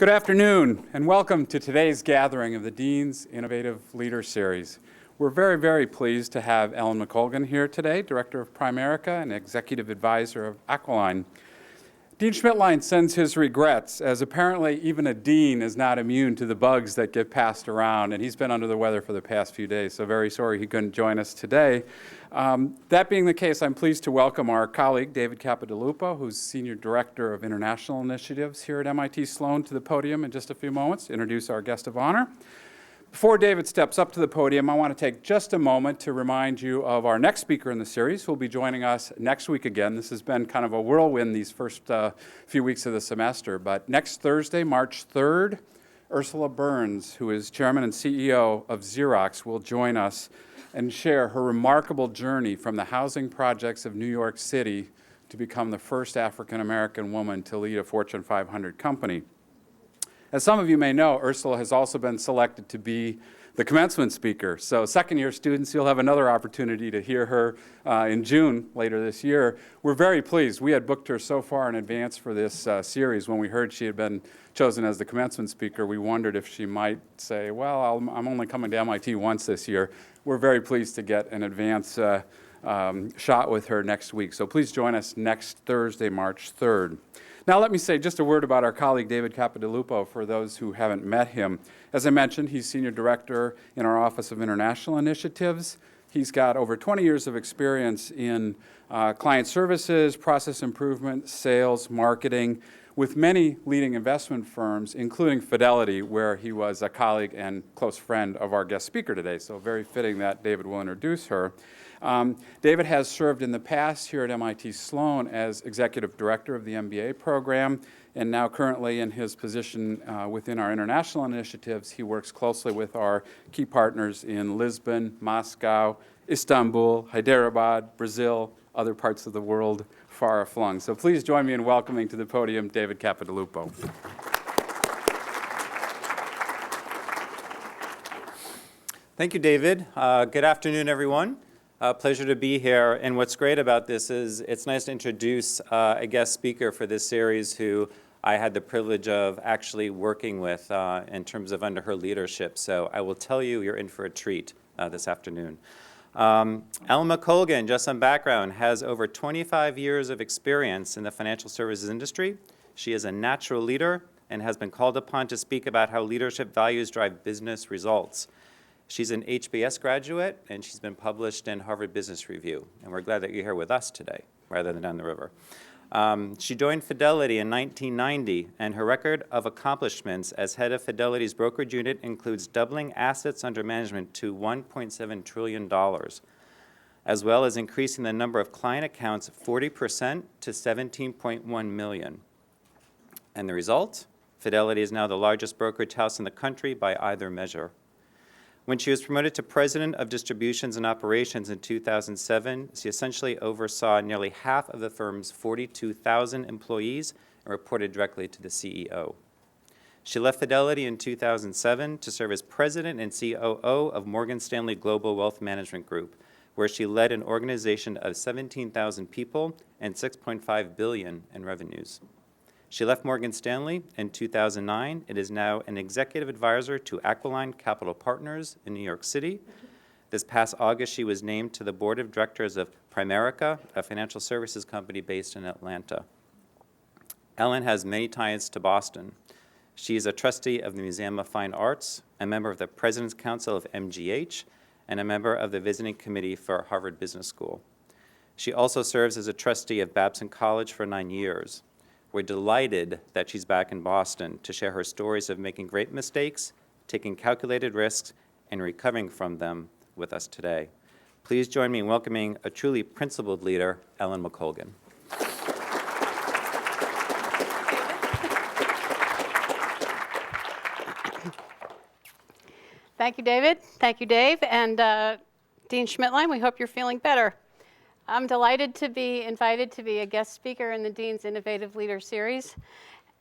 Good afternoon, and welcome to today's gathering of the Dean's Innovative Leader Series. We're very, very pleased to have Ellyn McColgan here today, Director of Primerica and Executive Advisor of Aquiline. Dean Schmidtlein sends his regrets, as apparently even a dean is not immune to the bugs that get passed around, and he's been under the weather for the past few days, so very sorry he couldn't join us today. That being the case, I'm pleased to welcome our colleague, David Capodalupo, who's Senior Director of International Initiatives here at MIT Sloan, to the podium in just a few moments to introduce our guest of honor. Before David steps up to the podium, I want to take just a moment to remind you of our next speaker in the series, who will be joining us next week again. This has been kind of a whirlwind these first few weeks of the semester, but next Thursday, March 3rd, Ursula Burns, who is Chairman and CEO of Xerox, will join us and share her remarkable journey from the housing projects of New York City to become the first African-American woman to lead a Fortune 500 company. As some of you may know, Ursula has also been selected to be the commencement speaker. So second-year students, you'll have another opportunity to hear her in June later this year. We're very pleased. We had booked her so far in advance for this series. When we heard she had been chosen as the commencement speaker, we wondered if she might say, well, I'm only coming to MIT once this year. We're very pleased to get an advance shot with her next week. So please join us next Thursday, March 3rd. Now let me say just a word about our colleague David Capodalupo for those who haven't met him. As I mentioned, he's Senior Director in our Office of International Initiatives. He's got over 20 years of experience in client services, process improvement, sales, marketing, with many leading investment firms, including Fidelity, where he was a colleague and close friend of our guest speaker today. So very fitting that David will introduce her. David has served in the past here at MIT Sloan as Executive Director of the MBA program, and now currently in his position within our international initiatives, he works closely with our key partners in Lisbon, Moscow, Istanbul, Hyderabad, Brazil, other parts of the world far aflung. So please join me in welcoming to the podium David Capodalupo. Thank you, David. Good afternoon, everyone. Pleasure to be here. And what's great about this is it's nice to introduce a guest speaker for this series who I had the privilege of actually working with in terms of under her leadership. So I will tell you, you're in for a treat this afternoon. Ellyn McColgan, just some background, has over 25 years of experience in the financial services industry. She is a natural leader and has been called upon to speak about how leadership values drive business results. She's an HBS graduate, and she's been published in Harvard Business Review. And we're glad that you're here with us today, rather than down the river. She joined Fidelity in 1990, and her record of accomplishments as head of Fidelity's brokerage unit includes doubling assets under management to $1.7 trillion, as well as increasing the number of client accounts 40% to 17.1 million. And the result? Fidelity is now the largest brokerage house in the country by either measure. When she was promoted to President of Distributions and Operations in 2007, she essentially oversaw nearly half of the firm's 42,000 employees and reported directly to the CEO. She left Fidelity in 2007 to serve as President and COO of Morgan Stanley Global Wealth Management Group, where she led an organization of 17,000 people and $6.5 billion in revenues. She left Morgan Stanley in 2009 and is now an executive advisor to Aquiline Capital Partners in New York City. This past August, she was named to the board of directors of Primerica, a financial services company based in Atlanta. Ellyn has many ties to Boston. She is a trustee of the Museum of Fine Arts, a member of the President's Council of MGH, and a member of the visiting committee for Harvard Business School. She also serves as a trustee of Babson College for 9 years. We're delighted that she's back in Boston to share her stories of making great mistakes, taking calculated risks, and recovering from them with us today. Please join me in welcoming a truly principled leader, Ellyn McColgan. Thank you, David. Thank you, Dave. And Dean Schmidtlein, we hope you're feeling better. I'm delighted to be invited to be a guest speaker in the Dean's Innovative Leader Series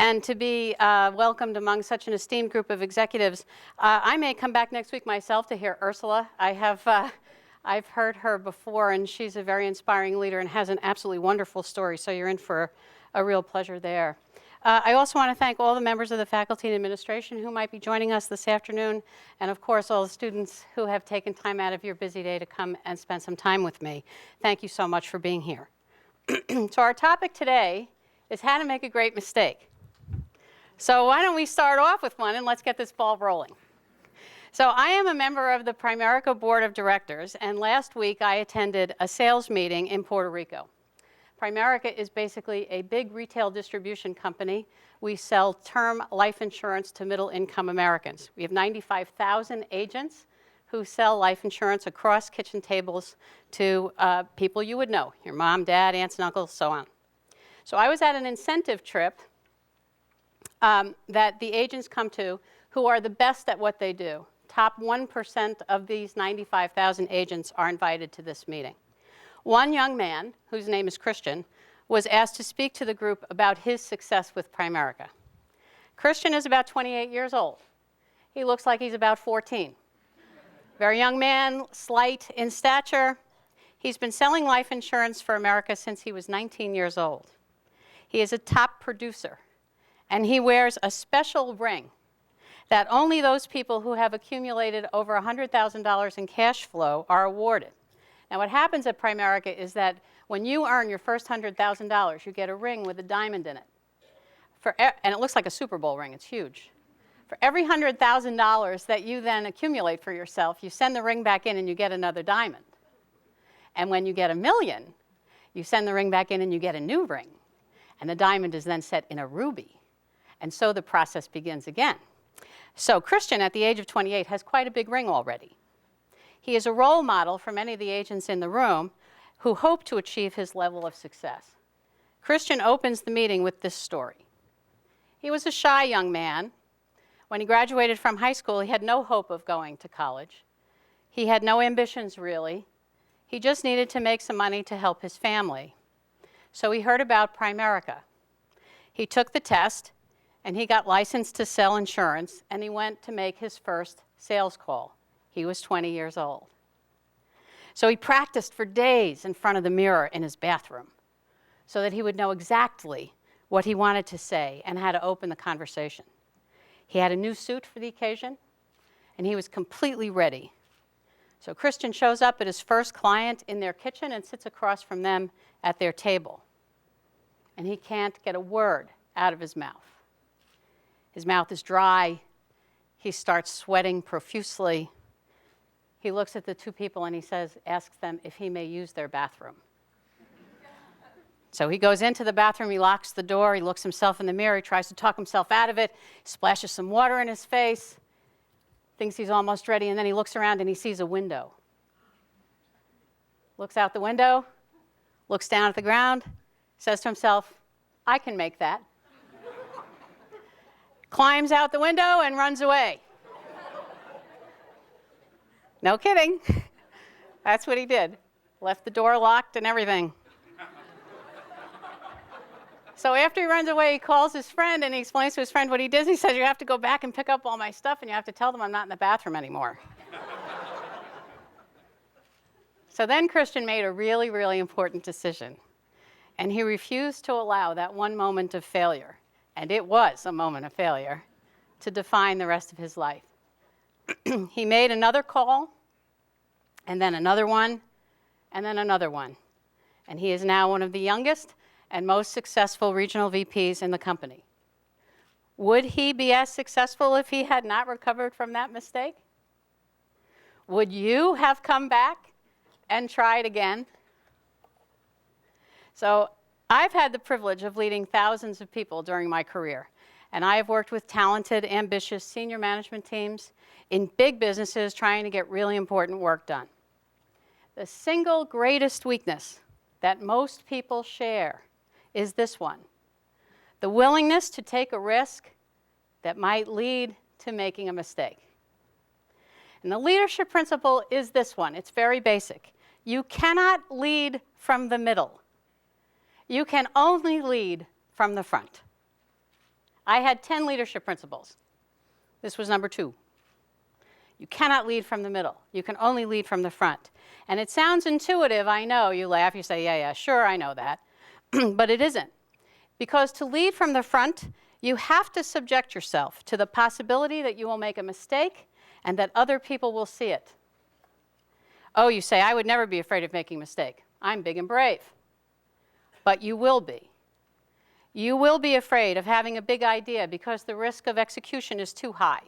and to be welcomed among such an esteemed group of executives. I may come back next week myself to hear Ursula. I've heard her before, and she's a very inspiring leader and has an absolutely wonderful story, so you're in for a real pleasure there. I also want to thank all the members of the faculty and administration who might be joining us this afternoon, and of course all the students who have taken time out of your busy day to come and spend some time with me. Thank you so much for being here. So our topic today is how to make a great mistake. So why don't we start off with one and let's get this ball rolling. So I am a member of the Primerica Board of Directors, and last week I attended a sales meeting in Puerto Rico. Primerica is basically a big retail distribution company. We sell term life insurance to middle-income Americans. We have 95,000 agents who sell life insurance across kitchen tables to people you would know, your mom, dad, aunts and uncles, so on. So I was at an incentive trip that the agents come to who are the best at what they do. Top 1% of these 95,000 agents are invited to this meeting. One young man, whose name is Christian, was asked to speak to the group about his success with Primerica. Christian is about 28 years old. He looks like he's about 14. Very young man, slight in stature. He's been selling life insurance for America since he was 19 years old. He is a top producer, and he wears a special ring that only those people who have accumulated over $100,000 in cash flow are awarded. Now, what happens at Primerica is that when you earn your first $100,000, you get a ring with a diamond in it. And it looks like a Super Bowl ring. It's huge. For every $100,000 that you then accumulate for yourself, you send the ring back in and you get another diamond. And when you get $1 million, you send the ring back in and you get a new ring. And the diamond is then set in a ruby. And so the process begins again. So Christian, at the age of 28, has quite a big ring already. He is a role model for many of the agents in the room who hope to achieve his level of success. Christian opens the meeting with this story. He was a shy young man. When he graduated from high school, he had no hope of going to college. He had no ambitions, really. He just needed to make some money to help his family. So he heard about Primerica. He took the test, and he got licensed to sell insurance, and he went to make his first sales call. He was 20 years old. So he practiced for days in front of the mirror in his bathroom so that he would know exactly what he wanted to say and how to open the conversation. He had a new suit for the occasion, and he was completely ready. So Christian shows up at his first client in their kitchen and sits across from them at their table. And he can't get a word out of his mouth. His mouth is dry. He starts sweating profusely. He looks at the two people and he asks them if he may use their bathroom. So he goes into the bathroom, he locks the door, he looks himself in the mirror, he tries to talk himself out of it, splashes some water in his face, thinks he's almost ready, and then he looks around and he sees a window. Looks out the window, looks down at the ground, says to himself, I can make that. Climbs out the window and runs away. No kidding. That's what he did. Left the door locked and everything. So after he runs away, he calls his friend and he explains to his friend what he did. He says, you have to go back and pick up all my stuff and you have to tell them I'm not in the bathroom anymore. So then Christian made a really, really important decision. And he refused to allow that one moment of failure, and it was a moment of failure, to define the rest of his life. He made another call, and then another one, and then another one. And he is now one of the youngest and most successful regional VPs in the company. Would he be as successful if he had not recovered from that mistake? Would you have come back and tried again? So I've had the privilege of leading thousands of people during my career. And I have worked with talented, ambitious senior management teams in big businesses trying to get really important work done. The single greatest weakness that most people share is this one: the willingness to take a risk that might lead to making a mistake. And the leadership principle is this one. It's very basic. You cannot lead from the middle. You can only lead from the front. I had 10 leadership principles. This was number 2. You cannot lead from the middle. You can only lead from the front. And it sounds intuitive, I know. You laugh, you say, yeah, sure, I know that. But it isn't. Because to lead from the front, you have to subject yourself to the possibility that you will make a mistake and that other people will see it. Oh, you say, I would never be afraid of making a mistake. I'm big and brave. But you will be. You will be afraid of having a big idea because the risk of execution is too high.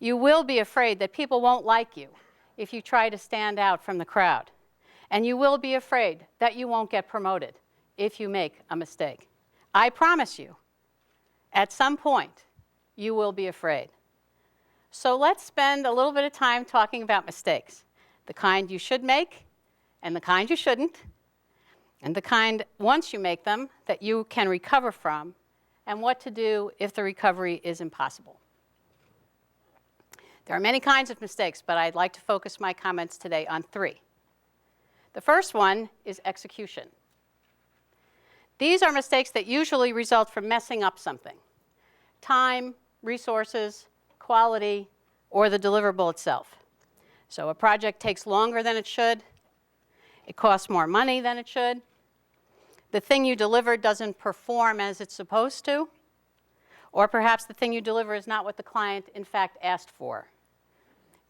You will be afraid that people won't like you if you try to stand out from the crowd. And you will be afraid that you won't get promoted if you make a mistake. I promise you, at some point, you will be afraid. So let's spend a little bit of time talking about mistakes. The kind you should make, and the kind you shouldn't, and the kind, once you make them, that you can recover from, and what to do if the recovery is impossible. There are many kinds of mistakes, but I'd like to focus my comments today on 3. The first one is execution. These are mistakes that usually result from messing up something: time, resources, quality, or the deliverable itself. So a project takes longer than it should. It costs more money than it should. The thing you deliver doesn't perform as it's supposed to. Or perhaps the thing you deliver is not what the client, in fact, asked for.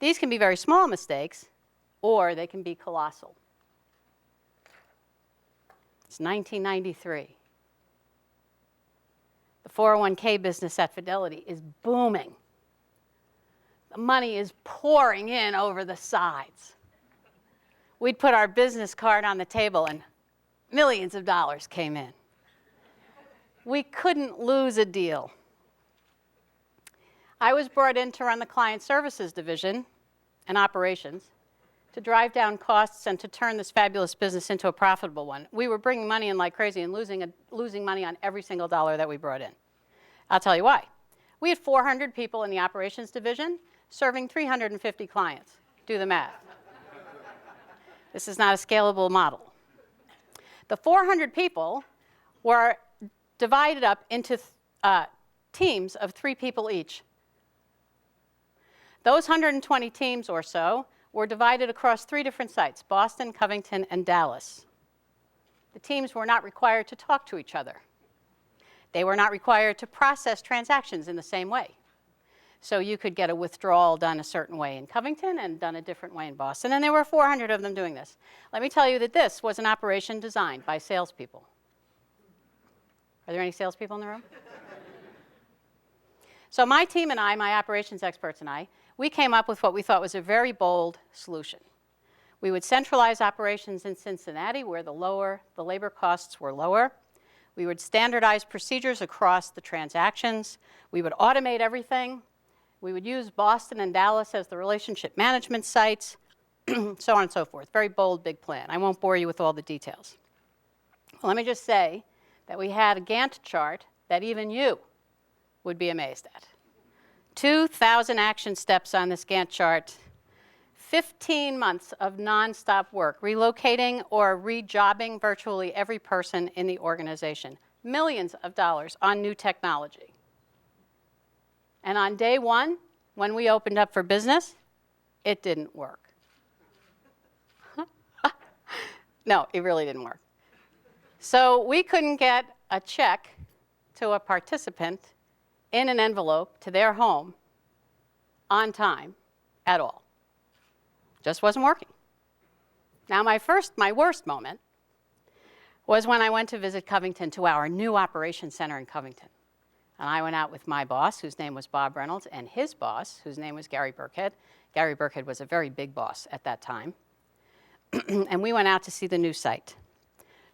These can be very small mistakes, or they can be colossal. It's 1993. The 401k business at Fidelity is booming. The money is pouring in over the sides. We'd put our business card on the table and millions of dollars came in. We couldn't lose a deal. I was brought in to run the client services division and operations, to drive down costs and to turn this fabulous business into a profitable one. We were bringing money in like crazy and losing money on every single dollar that we brought in. I'll tell you why. We had 400 people in the operations division serving 350 clients. Do the math. This is not a scalable model. The 400 people were divided up into teams of 3 people each. Those 120 teams or so were divided across 3 different sites: Boston, Covington, and Dallas. The teams were not required to talk to each other. They were not required to process transactions in the same way. So you could get a withdrawal done a certain way in Covington and done a different way in Boston, and there were 400 of them doing this. Let me tell you that this was an operation designed by salespeople. Are there any salespeople in the room? So my team and I, my operations experts and I, we came up with what we thought was a very bold solution. We would centralize operations in Cincinnati, where the labor costs were lower. We would standardize procedures across the transactions. We would automate everything. We would use Boston and Dallas as the relationship management sites, so on and so forth. Very bold, big plan. I won't bore you with all the details. Well, let me just say that we had a Gantt chart that even you would be amazed at. 2,000 action steps on this Gantt chart, 15 months of nonstop work, relocating or rejobbing virtually every person in the organization, millions of dollars on new technology. And on day 1, when we opened up for business, it didn't work. No, it really didn't work. So we couldn't get a check to a participant in an envelope to their home on time at all. Just wasn't working. Now my worst moment was when I went to visit Covington, to our new operations center in Covington. And I went out with my boss, whose name was Bob Reynolds, and his boss, whose name was Gary Burkhead. Gary Burkhead was a very big boss at that time. And we went out to see the new site.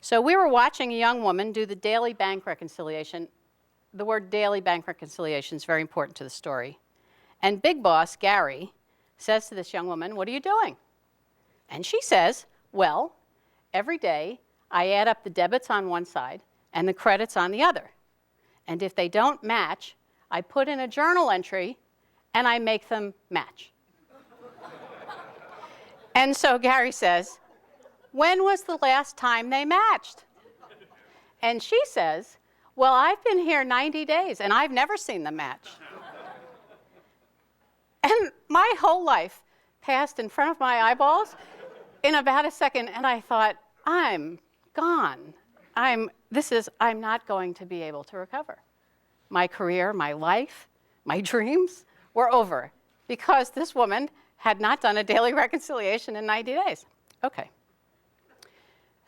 So we were watching a young woman do the daily bank reconciliation. The word daily bank reconciliation is very important to the story. And big boss, Gary, says to this young woman, "What are you doing?" And she says, "Well, every day I add up the debits on one side and the credits on the other. And if they don't match, I put in a journal entry and I make them match." And so Gary says, "When was the last time they matched?" And she says, "Well, I've been here 90 days and I've never seen them match." And my whole life passed in front of my eyeballs in about a second, and I thought, I'm gone. I'm not going to be able to recover. My career, my life, my dreams were over because this woman had not done a daily reconciliation in 90 days. Okay,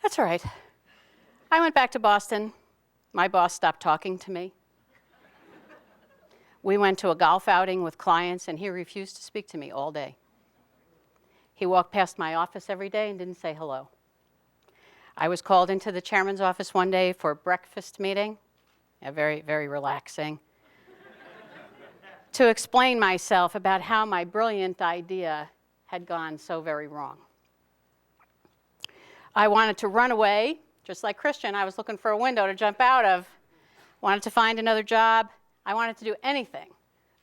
that's all right. I went back to Boston. My boss stopped talking to me. We went to a golf outing with clients, and he refused to speak to me all day. He walked past my office every day and didn't say hello. I was called into the chairman's office one day for a breakfast meeting, very, very relaxing, to explain myself about how my brilliant idea had gone so very wrong. I wanted to run away, just like Christian. I was looking for a window to jump out of, wanted to find another job. I wanted to do anything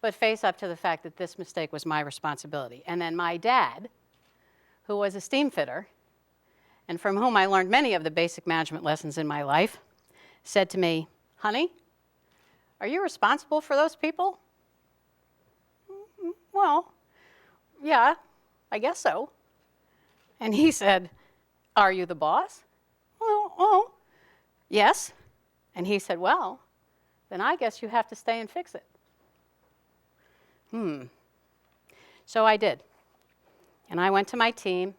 but face up to the fact that this mistake was my responsibility. And then my dad, who was a steam fitter, and from whom I learned many of the basic management lessons in my life, said to me, "Honey, are you responsible for those people?" "Well, yeah, I guess so." And he said, "Are you the boss?" "Well, oh, yes." And he said, "Well, then I guess you have to stay and fix it." So I did. And I went to my team,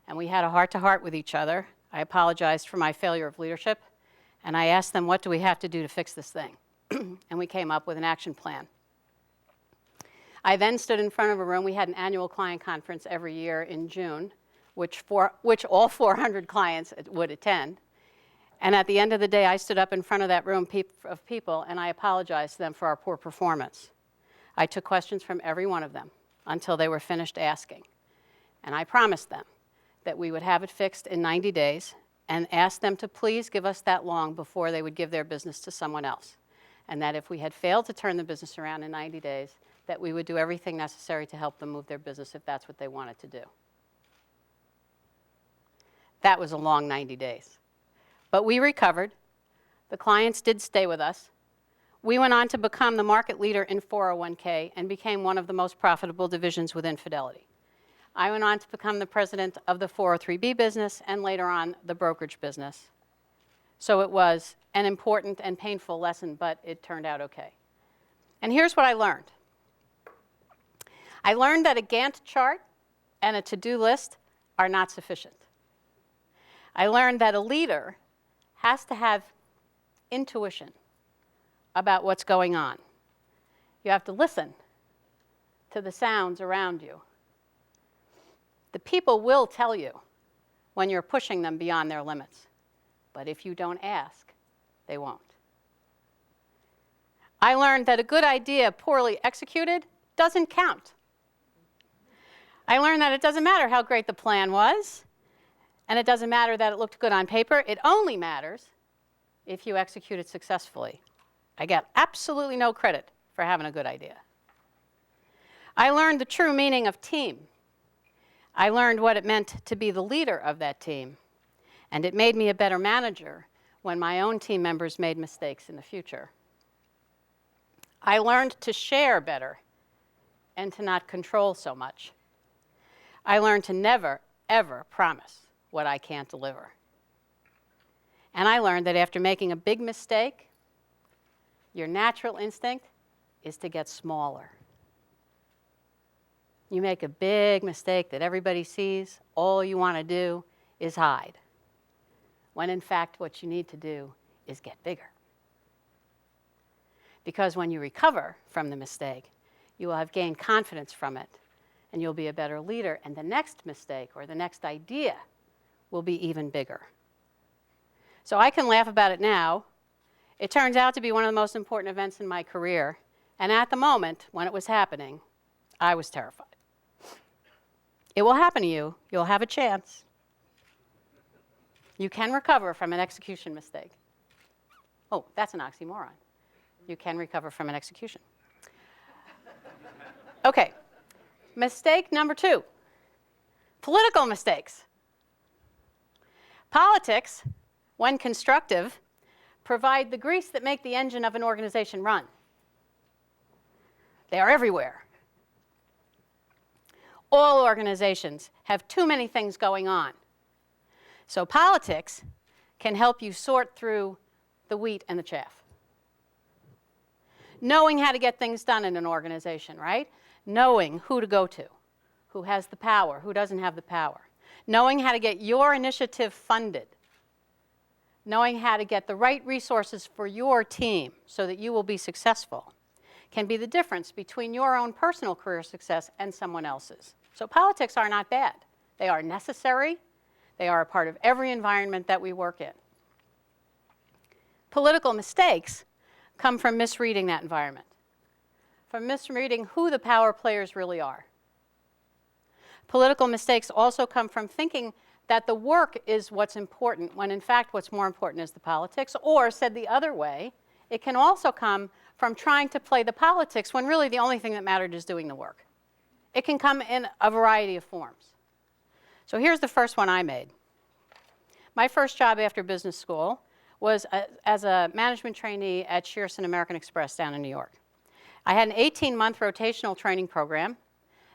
and we had a heart-to-heart with each other. I apologized for my failure of leadership, and I asked them, what do we have to do to fix this thing? And we came up with an action plan. I then stood in front of a room. We had an annual client conference every year in June, which all 400 clients would attend. And at the end of the day, I stood up in front of that room of people, and I apologized to them for our poor performance. I took questions from every one of them until they were finished asking. And I promised them that we would have it fixed in 90 days and asked them to please give us that long before they would give their business to someone else. And that if we had failed to turn the business around in 90 days, that we would do everything necessary to help them move their business if that's what they wanted to do. That was a long 90 days. But we recovered. The clients did stay with us. We went on to become the market leader in 401k and became one of the most profitable divisions within Fidelity. I went on to become the president of the 403b business and later on the brokerage business. So it was an important and painful lesson, but it turned out okay. And here's what I learned. I learned that a Gantt chart and a to-do list are not sufficient. I learned that a leader has to have intuition about what's going on. You have to listen to the sounds around you. The people will tell you when you're pushing them beyond their limits. But if you don't ask, they won't. I learned that a good idea poorly executed doesn't count. I learned that it doesn't matter how great the plan was, and it doesn't matter that it looked good on paper. It only matters if you execute it successfully. I get absolutely no credit for having a good idea. I learned the true meaning of team. I learned what it meant to be the leader of that team, and it made me a better manager when my own team members made mistakes in the future. I learned to share better and to not control so much. I learned to never, ever promise what I can't deliver. And I learned that after making a big mistake, your natural instinct is to get smaller. You make a big mistake that everybody sees, all you want to do is hide. When in fact, what you need to do is get bigger. Because when you recover from the mistake, you will have gained confidence from it, and you'll be a better leader, and the next mistake or the next idea will be even bigger. So I can laugh about it now. It turns out to be one of the most important events in my career, and at the moment, when it was happening, I was terrified. It will happen to you. You'll have a chance. You can recover from an execution mistake. Oh, that's an oxymoron. You can recover from an execution. Okay, mistake number 2, political mistakes. Politics, when constructive, provide the grease that make the engine of an organization run. They are everywhere. All organizations have too many things going on. So politics can help you sort through the wheat and the chaff. Knowing how to get things done in an organization, right? Knowing who to go to, who has the power, who doesn't have the power. Knowing how to get your initiative funded. Knowing how to get the right resources for your team so that you will be successful can be the difference between your own personal career success and someone else's. So politics are not bad. They are necessary. They are a part of every environment that we work in. Political mistakes come from misreading that environment, from misreading who the power players really are. Political mistakes also come from thinking that the work is what's important, when in fact what's more important is the politics. Or, said the other way, it can also come from trying to play the politics when really the only thing that mattered is doing the work. It can come in a variety of forms. So here's the first one I made. My first job after business school was as a management trainee at Shearson American Express down in New York. I had an 18-month rotational training program,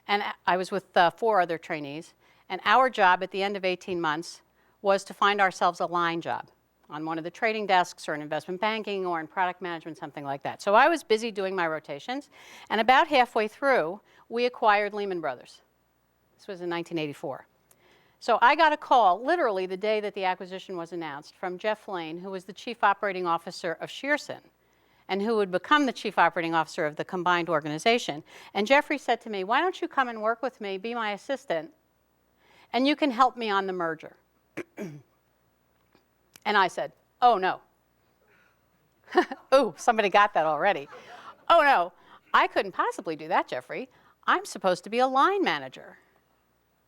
and I was with 4 other trainees. And our job at the end of 18 months was to find ourselves a line job on one of the trading desks or in investment banking or in product management, something like that. So I was busy doing my rotations. And about halfway through, we acquired Lehman Brothers. This was in 1984. So I got a call, literally the day that the acquisition was announced, from Jeff Lane, who was the chief operating officer of Shearson, and who would become the chief operating officer of the combined organization. And Jeffrey said to me, "Why don't you come and work with me, be my assistant, and you can help me on the merger?" And I said, "Oh, no." Ooh, somebody got that already. "Oh, no, I couldn't possibly do that, Jeffrey. I'm supposed to be a line manager.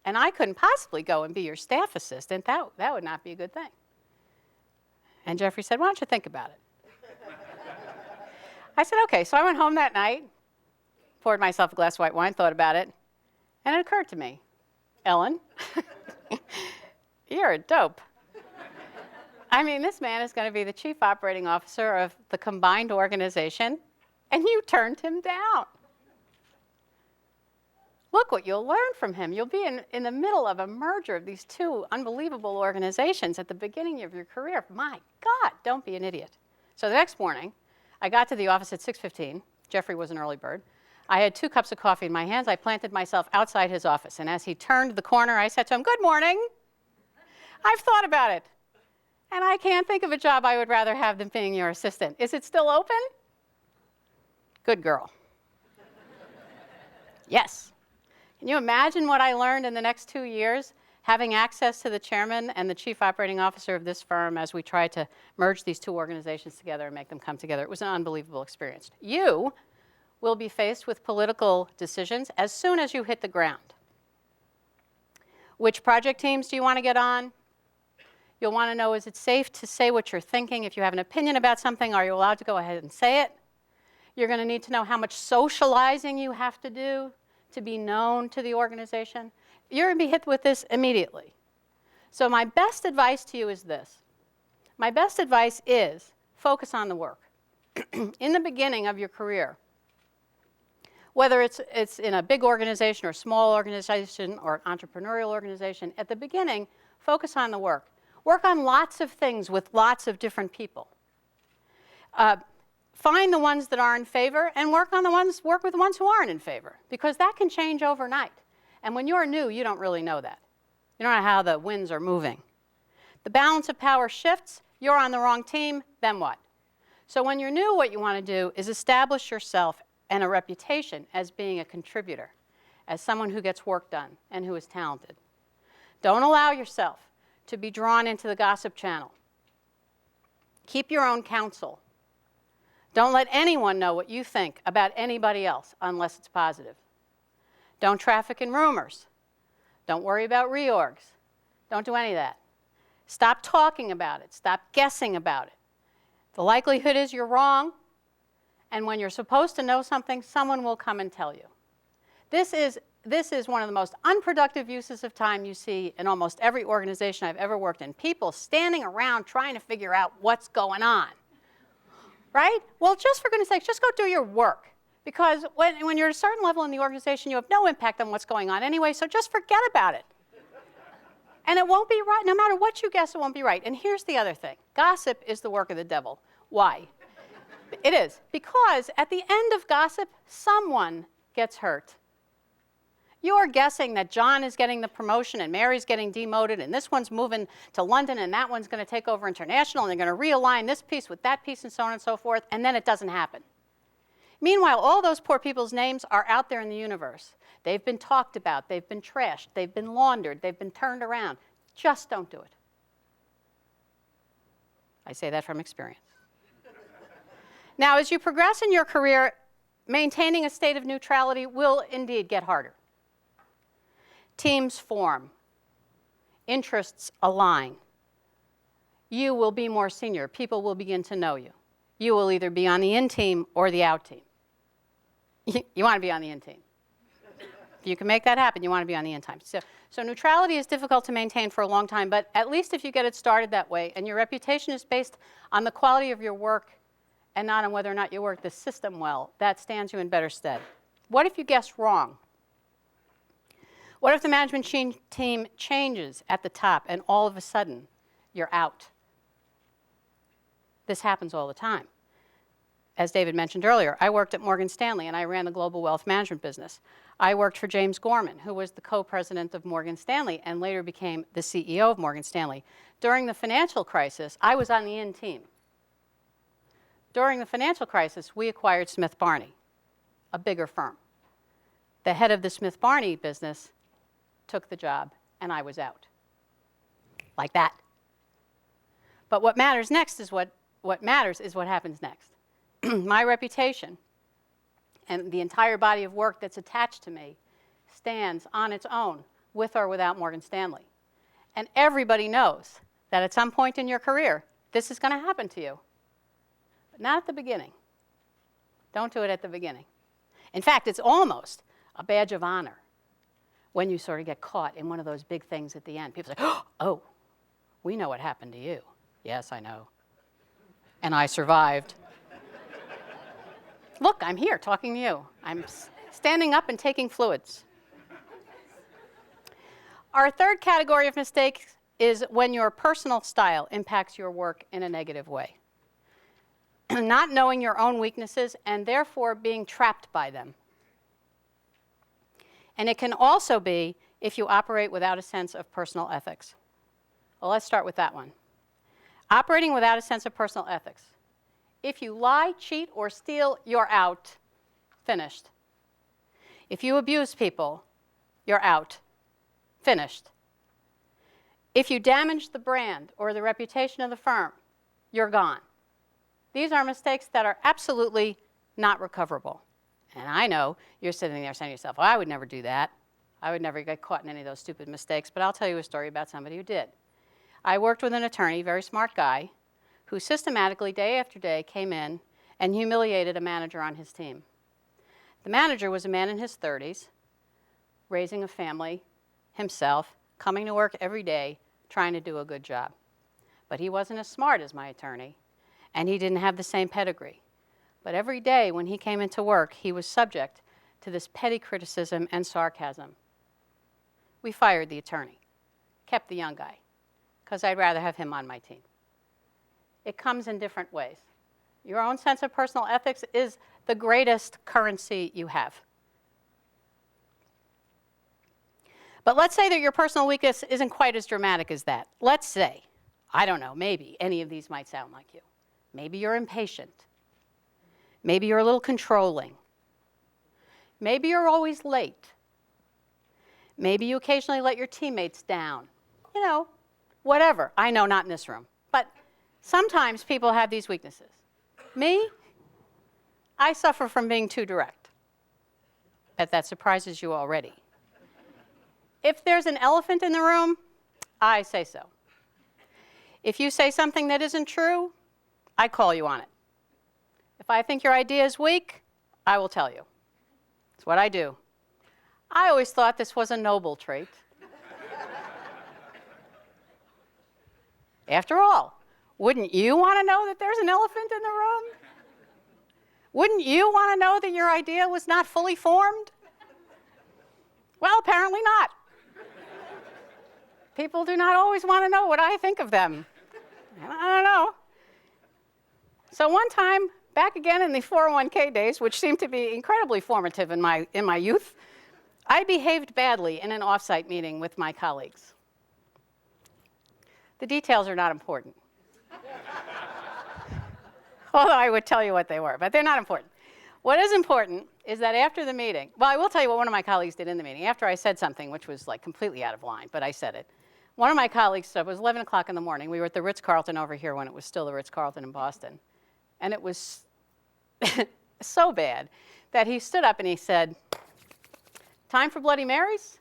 And I couldn't possibly go and be your staff assistant. That would not be a good thing." And Jeffrey said, "Why don't you think about it?" I said, "Okay." So I went home that night, poured myself a glass of white wine, thought about it, and it occurred to me, "Ellen, you're a dope. I mean, this man is going to be the chief operating officer of the combined organization, and you turned him down. Look what you'll learn from him. You'll be in the middle of a merger of these 2 unbelievable organizations at the beginning of your career. My God, don't be an idiot." So the next morning, I got to the office at 6:15. Jeffrey was an early bird. I had 2 cups of coffee in my hands. I planted myself outside his office. And as he turned the corner, I said to him, "Good morning. I've thought about it. And I can't think of a job I would rather have than being your assistant. Is it still open?" Good girl. Yes. Can you imagine what I learned in the next 2 years, having access to the chairman and the chief operating officer of this firm as we tried to merge these 2 organizations together and make them come together? It was an unbelievable experience. You will be faced with political decisions as soon as you hit the ground. Which project teams do you want to get on? You'll want to know, is it safe to say what you're thinking? If you have an opinion about something, are you allowed to go ahead and say it? You're going to need to know how much socializing you have to do to be known to the organization. You're going to be hit with this immediately. So my best advice to you is this. My best advice is focus on the work. In the beginning of your career, whether it's in a big organization or a small organization or an entrepreneurial organization, at the beginning, focus on the work. Work on lots of things with lots of different people. Find the ones that are in favor and work with the ones who aren't in favor, because that can change overnight. And when you're new, you don't really know that. You don't know how the winds are moving. The balance of power shifts, you're on the wrong team, then what? So when you're new, what you want to do is establish yourself and a reputation as being a contributor, as someone who gets work done and who is talented. Don't allow yourself to be drawn into the gossip channel. Keep your own counsel. Don't let anyone know what you think about anybody else unless it's positive. Don't traffic in rumors. Don't worry about reorgs. Don't do any of that. Stop talking about it. Stop guessing about it. The likelihood is you're wrong, and when you're supposed to know something, someone will come and tell you. This is one of the most unproductive uses of time you see in almost every organization I've ever worked in. People standing around trying to figure out what's going on. Right? Well, just for goodness sakes, just go do your work. Because when you're at a certain level in the organization, you have no impact on what's going on anyway, so just forget about it. And it won't be right. No matter what you guess, it won't be right. And here's the other thing. Gossip is the work of the devil. Why? It is. Because at the end of gossip, someone gets hurt. You're guessing that John is getting the promotion and Mary's getting demoted and this one's moving to London and that one's going to take over international and they're going to realign this piece with that piece and so on and so forth, and then it doesn't happen. Meanwhile, all those poor people's names are out there in the universe. They've been talked about, they've been trashed, they've been laundered, they've been turned around. Just don't do it. I say that from experience. Now, as you progress in your career, maintaining a state of neutrality will indeed get harder. Teams form. Interests align. You will be more senior. People will begin to know you. You will either be on the in team or the out team. You want to be on the in team. If you can make that happen, you want to be on the in team. So neutrality is difficult to maintain for a long time, but at least if you get it started that way and your reputation is based on the quality of your work and not on whether or not you work the system well, that stands you in better stead. What if you guessed wrong? What if the management team changes at the top and all of a sudden you're out? This happens all the time. As David mentioned earlier, I worked at Morgan Stanley and I ran the global wealth management business. I worked for James Gorman, who was the co-president of Morgan Stanley and later became the CEO of Morgan Stanley. During the financial crisis, I was on the in team. During the financial crisis, we acquired Smith Barney, a bigger firm. The head of the Smith Barney business took the job and I was out. Like that. But what matters next is what happens next. My reputation and the entire body of work that's attached to me stands on its own, with or without Morgan Stanley. And everybody knows that at some point in your career, this is going to happen to you. But not at the beginning. Don't do it at the beginning. In fact, it's almost a badge of honor when you sort of get caught in one of those big things at the end. People say, oh, we know what happened to you. Yes, I know. And I survived. Look, I'm here talking to you. I'm standing up and taking fluids. Our third category of mistakes is when your personal style impacts your work in a negative way. Not knowing your own weaknesses and therefore being trapped by them. And it can also be if you operate without a sense of personal ethics. Well, let's start with that one. Operating without a sense of personal ethics. If you lie, cheat, or steal, you're out. Finished. If you abuse people, you're out. Finished. If you damage the brand or the reputation of the firm, you're gone. These are mistakes that are absolutely not recoverable. And I know you're sitting there saying to yourself, well, I would never do that. I would never get caught in any of those stupid mistakes. But I'll tell you a story about somebody who did. I worked with an attorney, very smart guy, who systematically, day after day, came in and humiliated a manager on his team. The manager was a man in his 30s, raising a family himself, coming to work every day, trying to do a good job. But he wasn't as smart as my attorney, and he didn't have the same pedigree. But every day when he came into work, he was subject to this petty criticism and sarcasm. We fired the attorney, kept the young guy, because I'd rather have him on my team. It comes in different ways. Your own sense of personal ethics is the greatest currency you have. But let's say that your personal weakness isn't quite as dramatic as that. Let's say, I don't know, maybe any of these might sound like you. Maybe you're impatient. Maybe you're a little controlling. Maybe you're always late. Maybe you occasionally let your teammates down. You know, whatever. I know, not in this room. But sometimes people have these weaknesses. Me, I suffer from being too direct. Bet that surprises you already. If there's an elephant in the room, I say so. If you say something that isn't true, I call you on it. If I think your idea is weak, I will tell you. It's what I do. I always thought this was a noble trait. After all, wouldn't you want to know that there's an elephant in the room? Wouldn't you want to know that your idea was not fully formed? Well, apparently not. People do not always want to know what I think of them. I don't know. So one time, back again in the 401k days, which seemed to be incredibly formative in my youth, I behaved badly in an offsite meeting with my colleagues. The details are not important. Although I would tell you what they were, but they're not important. What is important is that after the meeting, well, I will tell you what one of my colleagues did in the meeting. After I said something which was like completely out of line, but I said it. One of my colleagues stood up. It was 11 o'clock in the morning. We were at the Ritz-Carlton over here when it was still the Ritz-Carlton in Boston. And it was so bad that he stood up and he said, "Time for Bloody Marys?"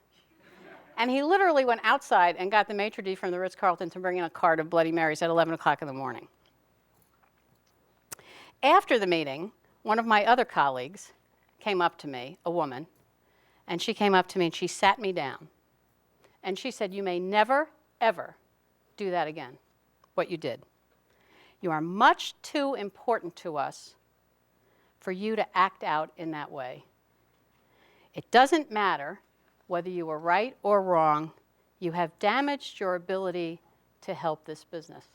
And he literally went outside and got the maitre d' from the Ritz-Carlton to bring in a cart of Bloody Marys at 11 o'clock in the morning. After the meeting, one of my other colleagues came up to me, a woman, and she came up to me and she sat me down. And she said, "You may never, ever do that again, what you did. You are much too important to us for you to act out in that way. It doesn't matter whether you were right or wrong. You have damaged your ability to help this business."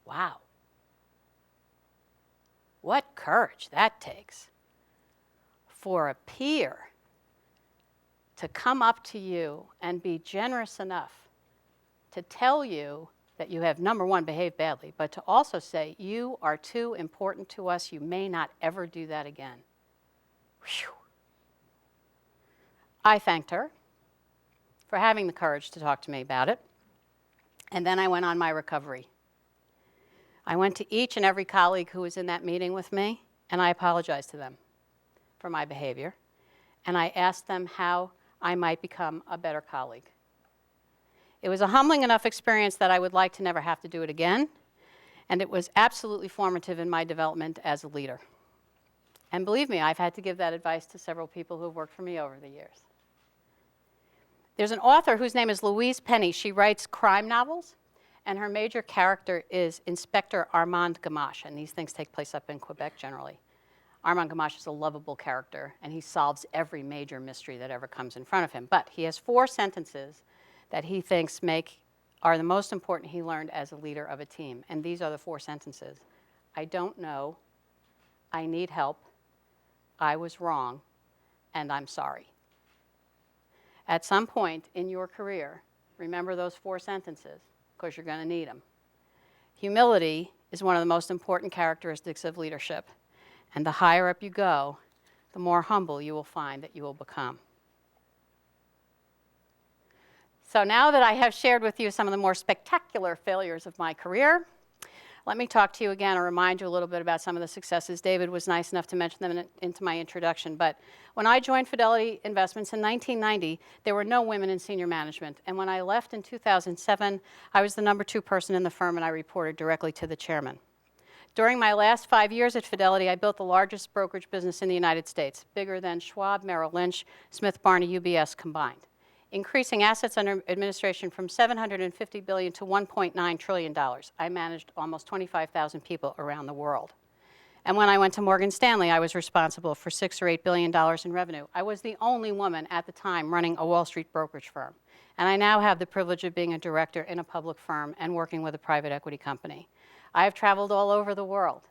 Wow. What courage that takes for a peer to come up to you and be generous enough to tell you that you have, number one, behaved badly, but to also say, "You are too important to us. You may not ever do that again." Whew. I thanked her for having the courage to talk to me about it, and then I went on my recovery. I went to each and every colleague who was in that meeting with me, and I apologized to them for my behavior, and I asked them how I might become a better colleague. It was a humbling enough experience that I would like to never have to do it again, and it was absolutely formative in my development as a leader. And believe me, I've had to give that advice to several people who have worked for me over the years. There's an author whose name is Louise Penny. She writes crime novels, and her major character is Inspector Armand Gamache, and these things take place up in Quebec generally. Armand Gamache is a lovable character, and he solves every major mystery that ever comes in front of him. But he has 4 sentences that he thinks are the most important he learned as a leader of a team. And these are the 4 sentences. I don't know, I need help, I was wrong, and I'm sorry. At some point in your career, remember those 4 sentences, because you're going to need them. Humility is one of the most important characteristics of leadership. And the higher up you go, the more humble you will find that you will become. So now that I have shared with you some of the more spectacular failures of my career, let me talk to you again and remind you a little bit about some of the successes. David was nice enough to mention them into my introduction. But when I joined Fidelity Investments in 1990, there were no women in senior management. And when I left in 2007, I was the number 2 person in the firm, and I reported directly to the chairman. During my last 5 years at Fidelity, I built the largest brokerage business in the United States, bigger than Schwab, Merrill Lynch, Smith Barney, UBS combined, increasing assets under administration from $750 billion to $1.9 trillion. I managed almost 25,000 people around the world. And when I went to Morgan Stanley, I was responsible for $6 or $8 billion in revenue. I was the only woman at the time running a Wall Street brokerage firm. And I now have the privilege of being a director in a public firm and working with a private equity company. I have traveled all over the world.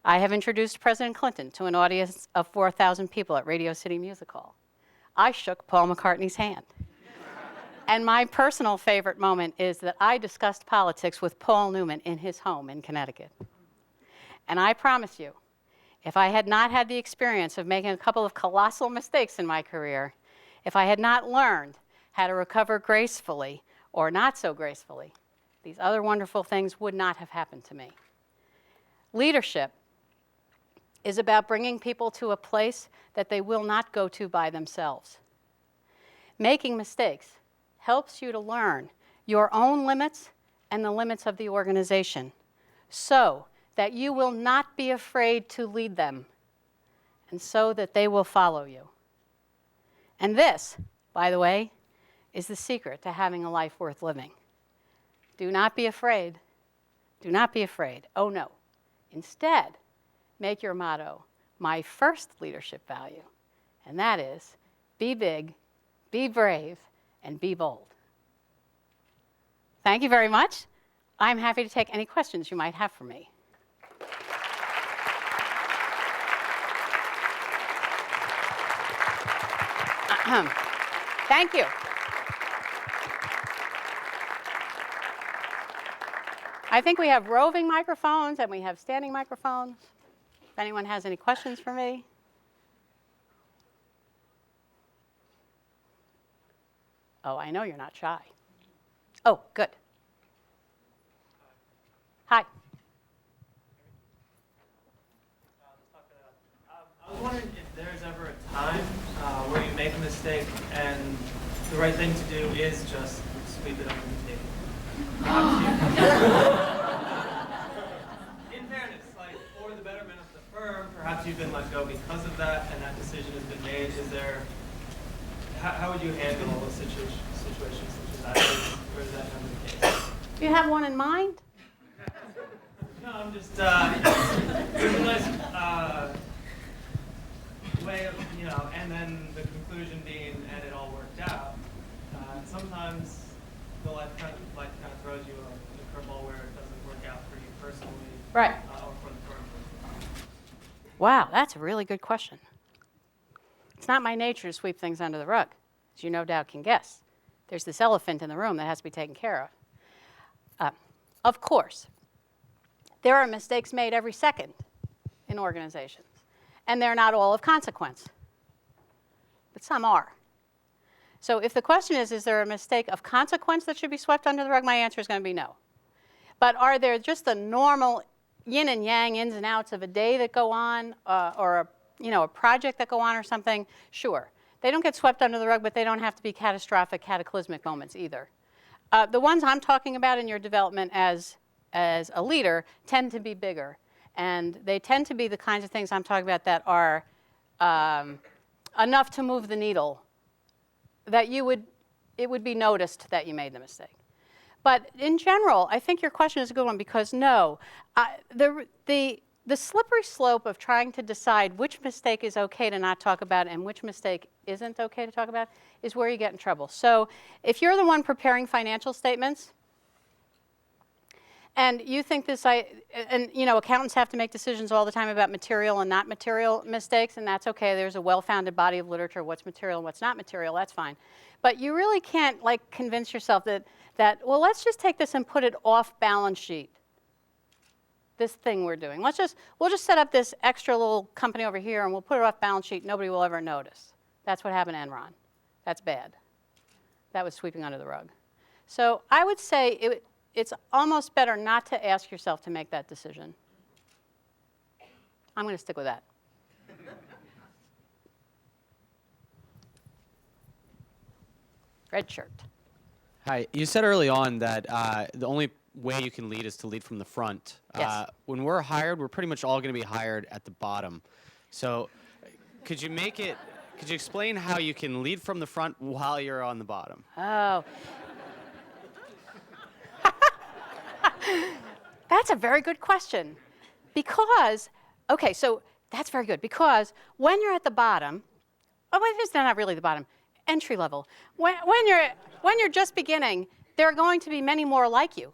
I have introduced President Clinton to an audience of 4,000 people at Radio City Music Hall. I shook Paul McCartney's hand. And my personal favorite moment is that I discussed politics with Paul Newman in his home in Connecticut. And I promise you, if I had not had the experience of making a couple of colossal mistakes in my career, if I had not learned how to recover gracefully or not so gracefully, these other wonderful things would not have happened to me. Leadership is about bringing people to a place that they will not go to by themselves. Making mistakes helps you to learn your own limits and the limits of the organization so that you will not be afraid to lead them and so that they will follow you. And this, by the way, is the secret to having a life worth living. Do not be afraid. Do not be afraid. Oh, no. Instead, make your motto my first leadership value, and that is be big, be brave, and be bold. Thank you very much. I'm happy to take any questions you might have for me. Thank you. I think we have roving microphones and we have standing microphones. If anyone has any questions for me. Oh, I know you're not shy. Oh, good. Hi. I was wondering if there's ever a time where you make a mistake and the right thing to do is just sweep it under the table. In fairness, like for the betterment of the firm, perhaps you've been let go because of that, and that decision has been made. Is there? How would you handle those situations such as that? Or is that never the case? Do you have one in mind? No, I'm just. There's a nice way of, and then the conclusion being, and it all worked out. Sometimes the life kind of throws you a curveball where it doesn't work out for you personally, Right. Or for the firm. Wow, that's a really good question. It's not my nature to sweep things under the rug, as you no doubt can guess. There's this elephant in the room that has to be taken care of. Of course, there are mistakes made every second in organizations, and they're not all of consequence, but some are. So if the question is there a mistake of consequence that should be swept under the rug, my answer is going to be no. But are there just the normal yin and yang ins and outs of a day that go on, or a project that go on or something? Sure. They don't get swept under the rug, but they don't have to be catastrophic, cataclysmic moments either. The ones I'm talking about in your development as a leader tend to be bigger. And they tend to be the kinds of things I'm talking about that are enough to move the needle, that it would be noticed that you made the mistake. But in general, I think your question is a good one, because no, the slippery slope of trying to decide which mistake is okay to not talk about and which mistake isn't okay to talk about is where you get in trouble. So if you're the one preparing financial statements, and you think accountants have to make decisions all the time about material and not material mistakes, and that's okay. There's a well-founded body of literature, what's material and what's not material, that's fine. But you really can't convince yourself that well, let's just take this and put it off balance sheet. This thing we're doing. We'll just set up this extra little company over here and we'll put it off balance sheet. Nobody will ever notice. That's what happened to Enron. That's bad. That was sweeping under the rug. So I would say it's almost better not to ask yourself to make that decision. I'm going to stick with that. Red shirt. Hi. You said early on that the only way you can lead is to lead from the front. Yes. When we're hired, we're pretty much all going to be hired at the bottom. So could you explain how you can lead from the front while you're on the bottom? Oh. That's a very good question. Because, okay, so that's very good. Because when you're at the bottom, it's not really the bottom, entry level. When you're just beginning, there are going to be many more like you,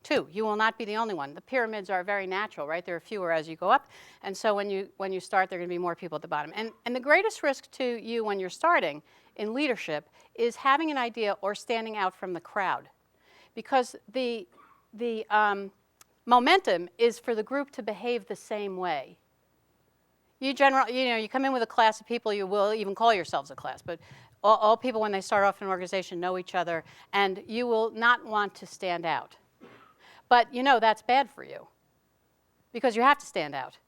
too. You will not be the only one. The pyramids are very natural, right? There are fewer as you go up. And so when you start, there are going to be more people at the bottom. And the greatest risk to you when you're starting in leadership is having an idea or standing out from the crowd. Because the momentum is for the group to behave the same way. You come in with a class of people, you will even call yourselves a class, but all people when they start off in an organization know each other, and you will not want to stand out. But that's bad for you, because you have to stand out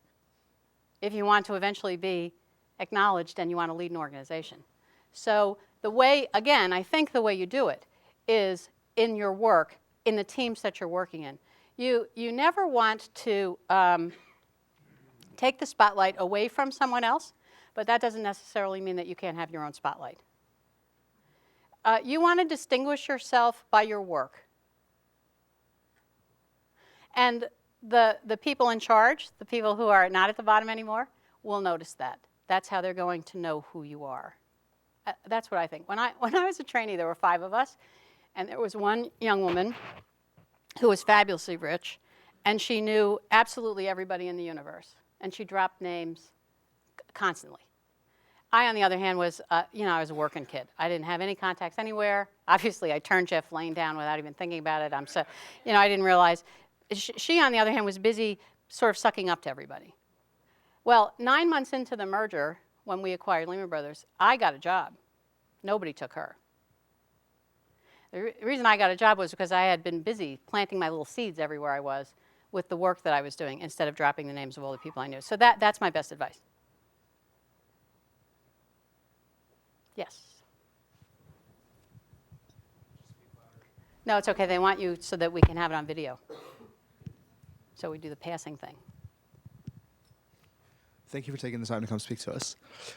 if you want to eventually be acknowledged and you want to lead an organization. So I think the way you do it is in your work, in the teams that you're working in. You never want to take the spotlight away from someone else, but that doesn't necessarily mean that you can't have your own spotlight. You want to distinguish yourself by your work. And the people in charge, the people who are not at the bottom anymore, will notice that. That's how they're going to know who you are. That's what I think. When I was a trainee, there were 5 of us, and there was one young woman who was fabulously rich, and she knew absolutely everybody in the universe, and she dropped names constantly. I, on the other hand, was, I was a working kid. I didn't have any contacts anywhere. Obviously, I turned Jeff Lane down without even thinking about it. I didn't realize. She, on the other hand, was busy sort of sucking up to everybody. Well, 9 months into the merger, when we acquired Lehman Brothers, I got a job. Nobody took her. The reason I got a job was because I had been busy planting my little seeds everywhere I was with the work that I was doing instead of dropping the names of all the people I knew. So that's my best advice. Yes. No, it's okay. They want you so that we can have it on video. So we do the passing thing. Thank you for taking the time to come speak to us.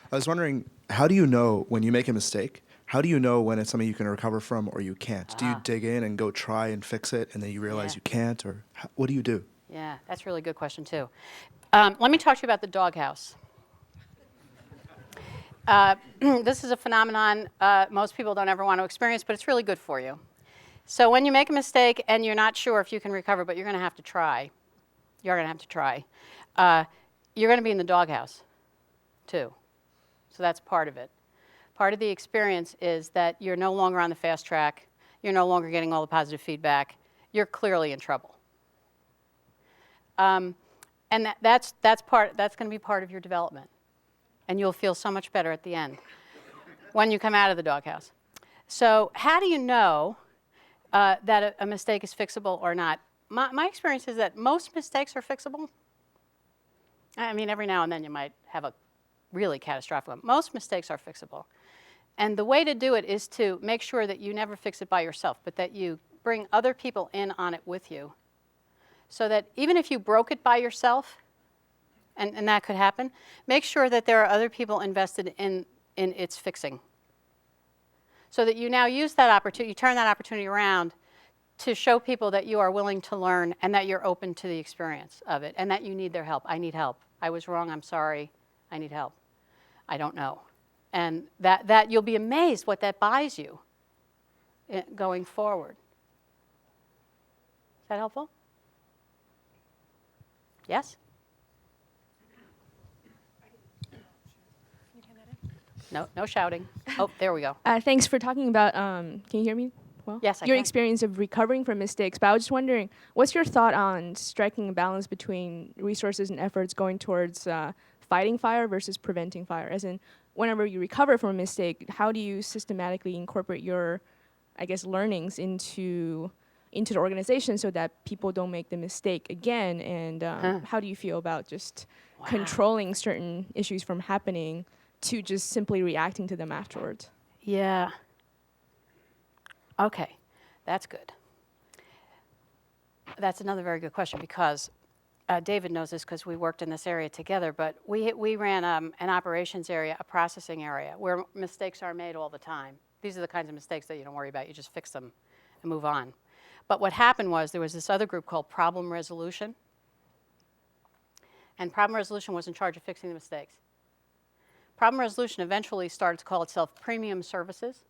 I was wondering, how do you know when you make a mistake? How do you know when it's something you can recover from or you can't? Do you dig in and go try and fix it and then you realize you can't? Or what do you do? Yeah, that's a really good question, too. Let me talk to you about the doghouse. This is a phenomenon most people don't ever want to experience, but it's really good for you. So when you make a mistake and you're not sure if you can recover, but you're going to have to try, you're going to be in the doghouse, too. So that's part of it. Part of the experience is that you're no longer on the fast track. You're no longer getting all the positive feedback. You're clearly in trouble. And that's going to be part of your development. And you'll feel so much better at the end when you come out of the doghouse. So how do you know that a mistake is fixable or not? My experience is that most mistakes are fixable. I mean, every now and then you might have a really catastrophic one. Most mistakes are fixable. And the way to do it is to make sure that you never fix it by yourself, but that you bring other people in on it with you. So that even if you broke it by yourself, and that could happen, make sure that there are other people invested in its fixing. So that you now use that opportunity, you turn that opportunity around to show people that you are willing to learn and that you're open to the experience of it and that you need their help. I need help. I was wrong. I'm sorry. I need help. I don't know. And that you'll be amazed what that buys you going forward. Is that helpful? Yes? No shouting. Oh, there we go. Thanks for talking about, can you hear me well? Yes, I Your can. experience of recovering from mistakes. But I was just wondering, what's your thought on striking a balance between resources and efforts going towards fighting fire versus preventing fire? As in, whenever you recover from a mistake, how do you systematically incorporate your, learnings into the organization so that people don't make the mistake again? And how do you feel about just controlling certain issues from happening to just simply reacting to them afterwards? Yeah. Okay, that's good. That's another very good question because David knows this because we worked in this area together, but we ran an operations area, a processing area, where mistakes are made all the time. These are the kinds of mistakes that you don't worry about. You just fix them and move on. But what happened was there was this other group called problem resolution, and problem resolution was in charge of fixing the mistakes. Problem resolution eventually started to call itself premium services.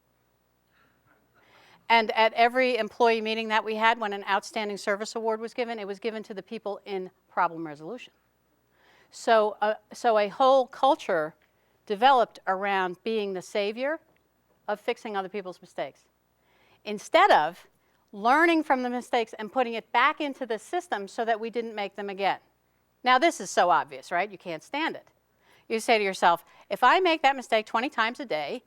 And at every employee meeting that we had, when an outstanding service award was given, it was given to the people in problem resolution. So a whole culture developed around being the savior of fixing other people's mistakes. Instead of learning from the mistakes and putting it back into the system so that we didn't make them again. Now this is so obvious, right? You can't stand it. You say to yourself, if I make that mistake 20 times a day,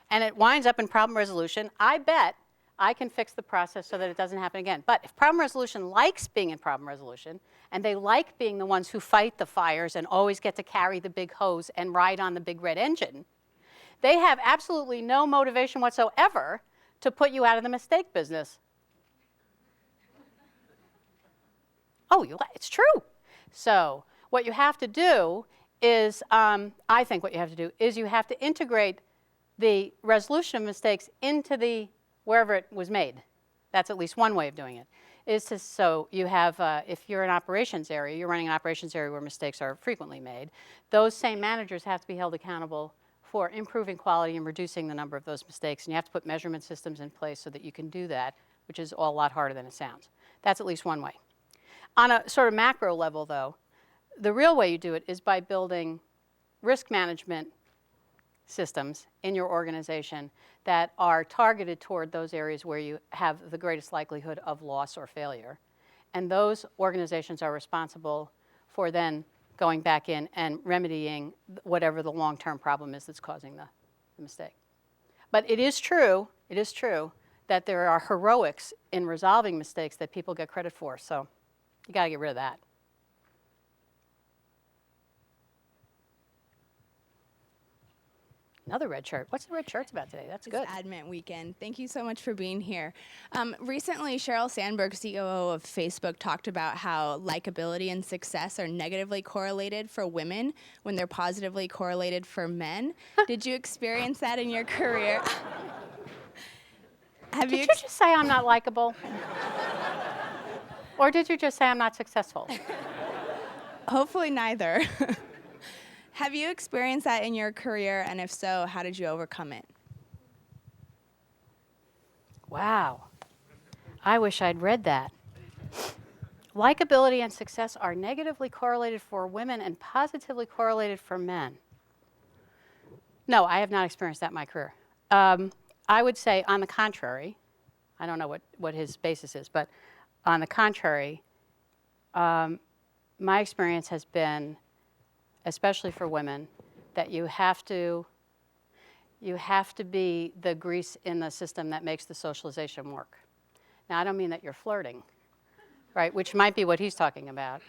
and it winds up in problem resolution, I bet I can fix the process so that it doesn't happen again. But if problem resolution likes being in problem resolution, and they like being the ones who fight the fires and always get to carry the big hose and ride on the big red engine, they have absolutely no motivation whatsoever to put you out of the mistake business. Oh, it's true. So what you have to do is, I think what you have to do is you have to integrate the resolution of mistakes into the wherever it was made. That's at least one way of doing it. Is to, so you have, if you're an operations area, you're running an operations area where mistakes are frequently made, those same managers have to be held accountable for improving quality and reducing the number of those mistakes. And you have to put measurement systems in place so that you can do that, which is a lot harder than it sounds. That's at least one way. On a sort of macro level, though, the real way you do it is by building risk management systems in your organization that are targeted toward those areas where you have the greatest likelihood of loss or failure. And those organizations are responsible for then going back in and remedying whatever the long-term problem is that's causing the mistake. But it is true that there are heroics in resolving mistakes that people get credit for, so you got to get rid of that. Another red shirt. What's the red shirts about today? That's good. It's Advent weekend. Thank you so much for being here. Recently, Sheryl Sandberg, COO of Facebook, talked about how likability and success are negatively correlated for women when they're positively correlated for men. Did you experience that in your career? Did you just say I'm not likable? Or did you just say I'm not successful? Hopefully neither. Have you experienced that in your career, and if so, how did you overcome it? Wow. I wish I'd read that. Likability and success are negatively correlated for women and positively correlated for men. No, I have not experienced that in my career. I would say, on the contrary, I don't know what his basis is, but on the contrary, my experience has been, especially for women, that you have to be the grease in the system that makes the socialization work. Now, I don't mean that you're flirting, right? Which might be what he's talking about.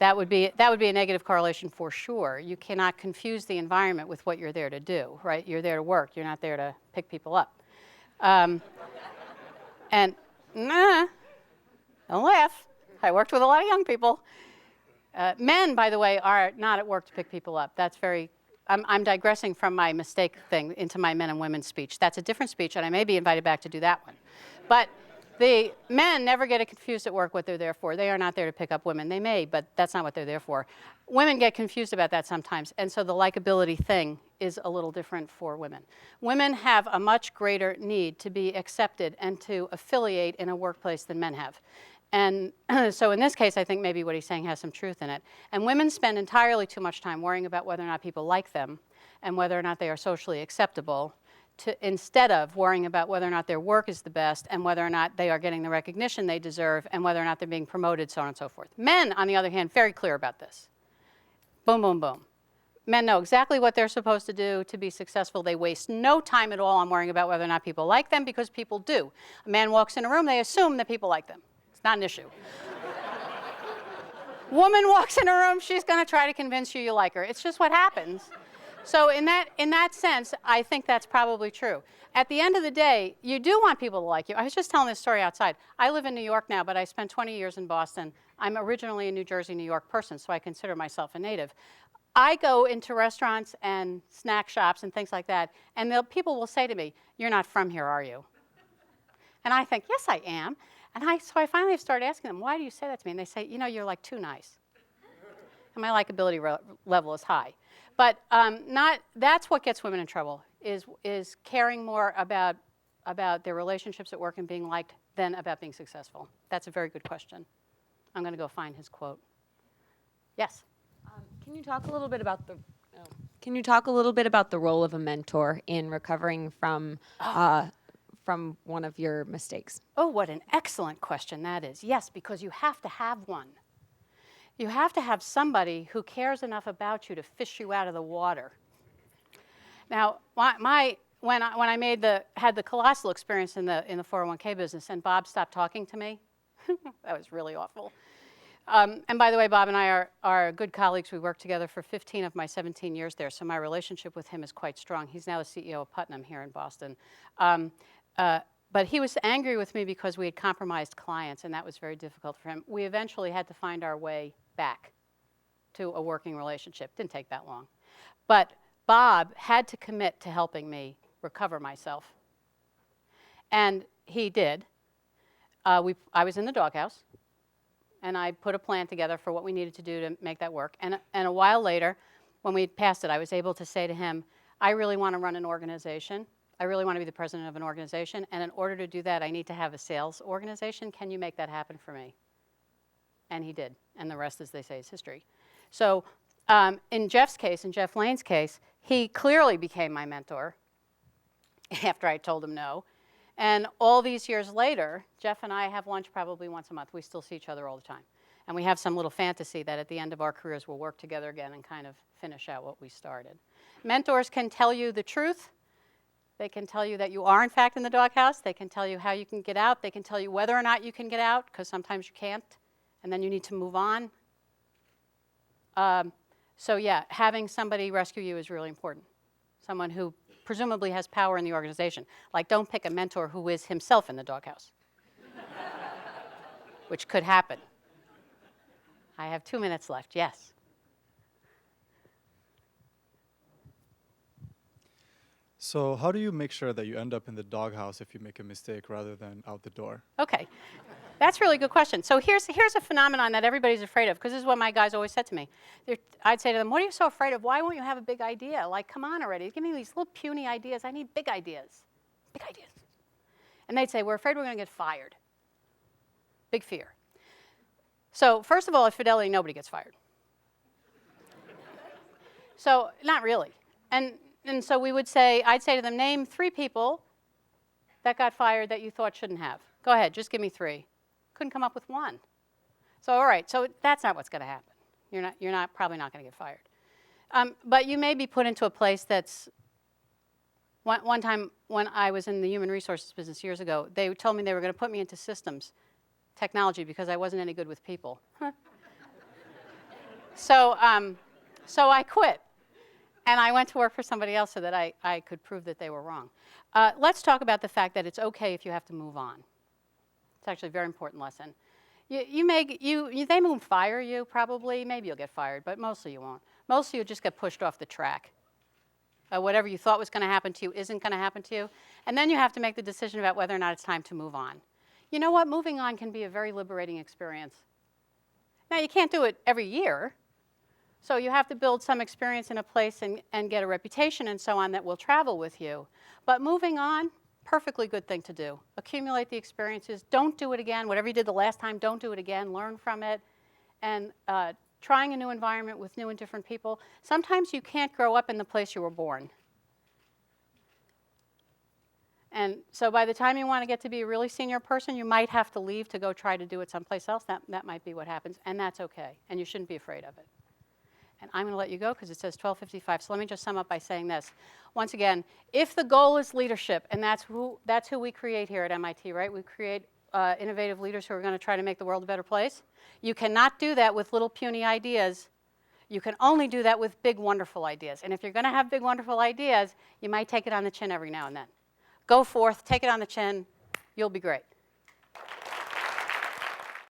That would be a negative correlation for sure. You cannot confuse the environment with what you're there to do, right? You're there to work. You're not there to pick people up. And don't laugh. I worked with a lot of young people. Men, by the way, are not at work to pick people up. That's I'm digressing from my mistake thing into my men and women speech. That's a different speech, and I may be invited back to do that one. But the men never get it confused at work what they're there for. They are not there to pick up women. They may, but that's not what they're there for. Women get confused about that sometimes, and so the likability thing is a little different for women. Women have a much greater need to be accepted and to affiliate in a workplace than men have. And so in this case, I think maybe what he's saying has some truth in it. And women spend entirely too much time worrying about whether or not people like them and whether or not they are socially acceptable, instead of worrying about whether or not their work is the best and whether or not they are getting the recognition they deserve and whether or not they're being promoted, so on and so forth. Men, on the other hand, very clear about this. Boom, boom, boom. Men know exactly what they're supposed to do to be successful. They waste no time at all on worrying about whether or not people like them, because people do. A man walks in a room, they assume that people like them. Not an issue. Woman walks in a room, she's going to try to convince you you like her. It's just what happens. So in that sense, I think that's probably true. At the end of the day, you do want people to like you. I was just telling this story outside. I live in New York now, but I spent 20 years in Boston. I'm originally a New Jersey, New York person, so I consider myself a native. I go into restaurants and snack shops and things like that, and people will say to me, "You're not from here, are you?" And I think, yes, I am. So I finally started asking them, why do you say that to me? And they say, you're like too nice. And my likability level is high. But that's what gets women in trouble, is caring more about their relationships at work and being liked than about being successful. That's a very good question. I'm going to go find his quote. Yes? Can you talk a little bit about the role of a mentor in recovering from one of your mistakes? Oh, what an excellent question that is. Yes, because you have to have one. You have to have somebody who cares enough about you to fish you out of the water. Now, when I had the colossal experience in the 401k business, and Bob stopped talking to me, that was really awful. And by the way, Bob and I are good colleagues. We worked together for 15 of my 17 years there, so my relationship with him is quite strong. He's now the CEO of Putnam here in Boston. But he was angry with me because we had compromised clients, and that was very difficult for him. We eventually had to find our way back to a working relationship. Didn't take that long. But Bob had to commit to helping me recover myself. And he did. I was in the doghouse, and I put a plan together for what we needed to do to make that work. And a while later, when we passed it, I was able to say to him, I really want to run an organization. I really want to be the president of an organization. And in order to do that, I need to have a sales organization. Can you make that happen for me? And he did. And the rest, as they say, is history. So in Jeff's case, in Jeff Lane's case, he clearly became my mentor after I told him no. And all these years later, Jeff and I have lunch probably once a month. We still see each other all the time. And we have some little fantasy that at the end of our careers, we'll work together again and kind of finish out what we started. Mentors can tell you the truth. They can tell you that you are, in fact, in the doghouse. They can tell you how you can get out. They can tell you whether or not you can get out, because sometimes you can't, and then you need to move on. So yeah, having somebody rescue you is really important. Someone who presumably has power in the organization. Like, don't pick a mentor who is himself in the doghouse, which could happen. I have 2 minutes left. Yes. So how do you make sure that you end up in the doghouse if you make a mistake rather than out the door? Okay. That's a really good question. So here's a phenomenon that everybody's afraid of, because this is what my guys always said to me. I'd say to them, what are you so afraid of? Why won't you have a big idea? Like, come on already. Give me these little puny ideas. I need big ideas. Big ideas. And they'd say, we're afraid we're going to get fired. Big fear. So first of all, at Fidelity, nobody gets fired. So not really. And so we would say, I'd say to them, name 3 people that got fired that you thought shouldn't have. Go ahead, just give me 3. Couldn't come up with 1. So all right, so that's not what's going to happen. You're probably not going to get fired. But you may be put into a place that's, one time when I was in the human resources business years ago, they told me they were going to put me into systems technology because I wasn't any good with people. So I quit. And I went to work for somebody else so that I could prove that they were wrong. Let's talk about the fact that it's okay if you have to move on. It's actually a very important lesson. They won't fire you, probably. Maybe you'll get fired, but mostly you won't. Mostly you'll just get pushed off the track. Whatever you thought was going to happen to you isn't going to happen to you. And then you have to make the decision about whether or not it's time to move on. You know what? Moving on can be a very liberating experience. Now, you can't do it every year. So you have to build some experience in a place and get a reputation and so on that will travel with you. But moving on, perfectly good thing to do. Accumulate the experiences. Don't do it again. Whatever you did the last time, don't do it again. Learn from it. And trying a new environment with new and different people. Sometimes you can't grow up in the place you were born. And so by the time you want to get to be a really senior person, you might have to leave to go try to do it someplace else. That might be what happens. And that's okay. And you shouldn't be afraid of it. And I'm going to let you go because it says 12:55. So let me just sum up by saying this. Once again, if the goal is leadership, and that's who we create here at MIT, right? We create innovative leaders who are going to try to make the world a better place. You cannot do that with little puny ideas. You can only do that with big, wonderful ideas. And if you're going to have big, wonderful ideas, you might take it on the chin every now and then. Go forth, take it on the chin. You'll be great.